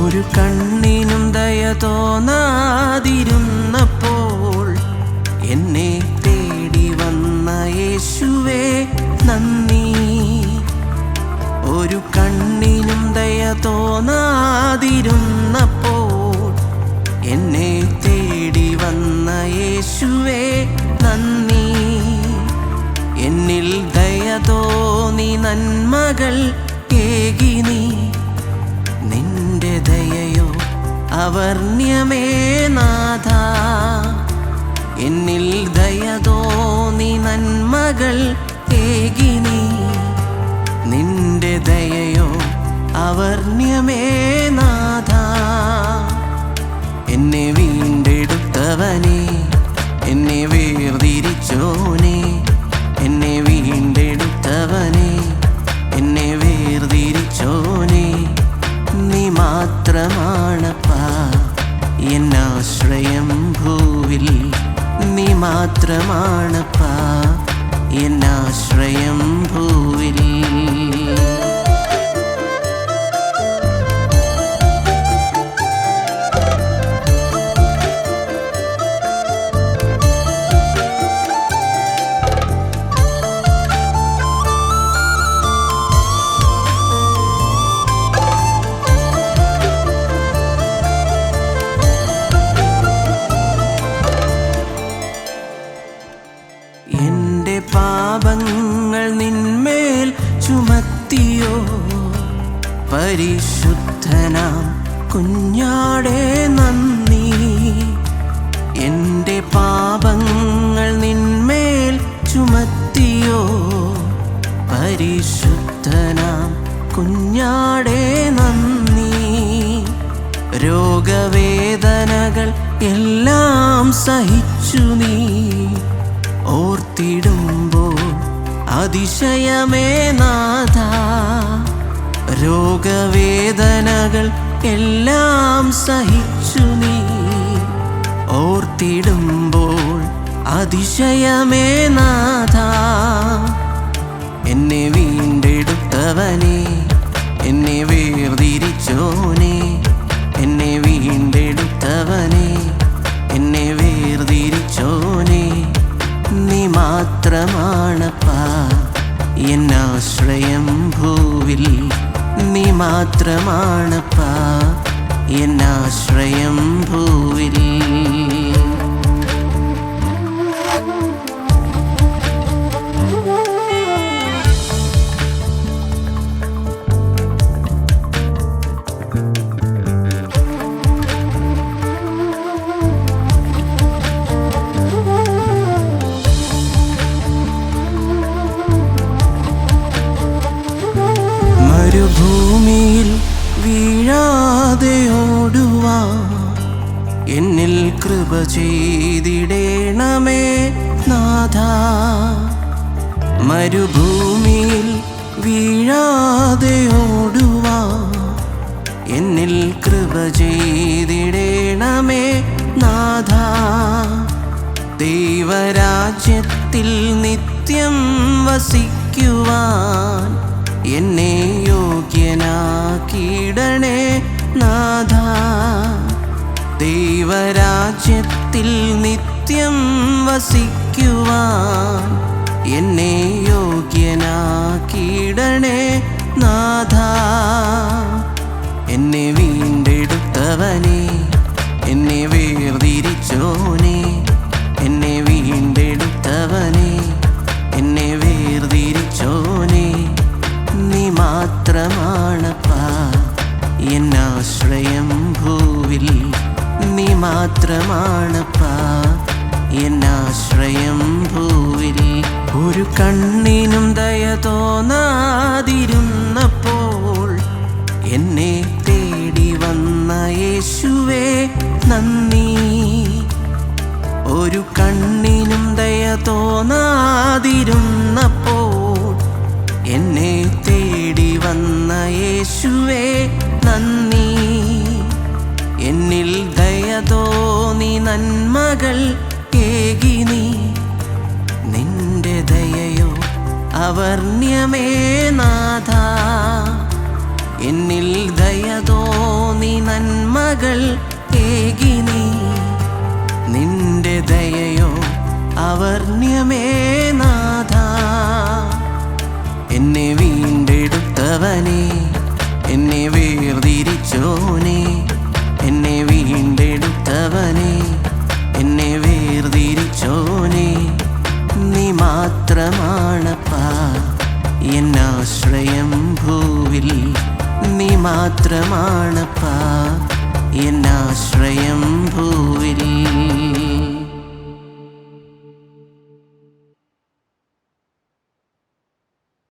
ഒരു കണ്ണിനും ദയ തോന്നാതിരുന്നപ്പോൾ എന്നെ തേടി വന്ന യേശുവേ നന്ദി. ഒരു കണ്ണിനും ദയ തോന്നാതിരുന്നപ്പോൾ എന്നെ തേടി വന്ന യേശുവേ നന്ദി. എന്നിൽ ദയ തോന്നി നന്മകൾ ഏകി നീ, നിന്റെ ദയയോ അവർണ്യമേ നാഥ. എന്നിൽ ദയ തോന്നി നന്മകൾ ഏകി നീ, നിന്റെ ദയയോ അവർണ്യമേ നാഥ. എന്നെ വീണ്ടെടുത്തവനെ, എന്നെ വേർതിരിച്ചോനെ, എന്നെ വീണ്ടെടുത്തവനെ, എന്നെ വേർതിരിച്ചോനെ, നീ മാത്രമാണപ്പാ എന്നാശ്രയം ഭൂവിൽ. നീ മാത്രമാണപ്പാ എന്നാശ്രയം ഭൂവിൽ. എന്റെ പാപങ്ങൾ നിന്മേൽ ചുമത്തിയോ പരിശുദ്ധനാം കുഞ്ഞാടേ നന്ദി. എന്റെ പാപങ്ങൾ നിന്മേൽ ചുമത്തിയോ പരിശുദ്ധനാം കുഞ്ഞാടേ നന്ദി. രോഗവേദനകൾ എല്ലാം സഹിച്ചു നീ, ഓർത്തിടുമ്പോൾ അതിശയമേ നാഥ. രോഗവേദനകൾ എല്ലാം സഹിച്ചു നീ, ഓർത്തിടുമ്പോൾ അതിശയമേ നാഥ. എന്നെ വീണ്ടെടുത്തവനെ, എന്നെ വേർതിരിച്ചോനെ, എന്നെ വീണ്ടെടുത്തവനെ, എന്നെ വേർതിരിച്ചോനെ, നീ മാത്രമാണപ്പാ എന്നാശ്രയം ഭൂവിൽ. നീ മാത്രമാണപ്പാ എന്നാശ്രയം ഭൂവിൽ. മരുഭൂമിയിൽ വീഴാതെ ഓടുവാൻ എന്നിൽ കൃപ ചെയ്തിടേണമേ നാഥ. മരുഭൂമിയിൽ വീഴാതെ ഓടുവാൻ എന്നിൽ കൃപ ചെയ്തിടേണമേ നാഥ. ദൈവരാജ്യത്തിൽ നിത്യം വസിക്കുവാൻ എന്നെ യോഗ്യനാക്കിയിടണേ നാഥ. ദൈവരാജ്യത്തിൽ നിത്യം വസിക്കുവാൻ എന്നെ യോഗ്യനാക്കിയിടണേ നാഥ. എന്നെ വീണ്ടെടുത്തവനെ, എന്നെ വേർതിരിച്ചോനെ, എന്നെ വീണ്ടെടുത്തവനെ, എന്നെ വേർതിരിച്ചോനെ, നീ മാത്രമാണപ്പാ എന്നാശ്രയം ഭൂവിൽ. നീ മാത്രമാണപ്പാ എന്നാശ്രയം ഭൂവിൽ. ഒരു കണ്ണിനും ദയ തോന്നാതിരുന്നപ്പോൾ എന്നെ തേടി വന്ന യേശുവേ നന്ദി. ഒരു കണ്ണിനും ദയ തോന്നാതിരുന്നപ്പോൾ എന്നെ തേടി വന്ന യേശുവേ നന്ദി. എന്നിൽ ദയ തോന്നി നന്മകൾ ഏകി നീ, നിന്റെ ദയയോ അവർണ്യമേ നാഥ. എന്നിൽ ദയ തോന്നി നന്മകൾ ഏകി നീ. നിന്റെ ദയയോ അവർണ്യമേ നാഥ. എന്നെ വീണ്ടെടുത്തവനെ, എന്നെ വേർതിരിച്ചോനെ, എന്നെ വീണ്ടെടുത്തവനെ, എന്നെ വേർതിരിച്ചോനെ, നീ മാത്രമാണപ്പാ എന്നാശ്രയം ഭൂവിൽ. നീ മാത്രമാണപ്പാ എന്നാശ്രയം ഭൂവിൽ.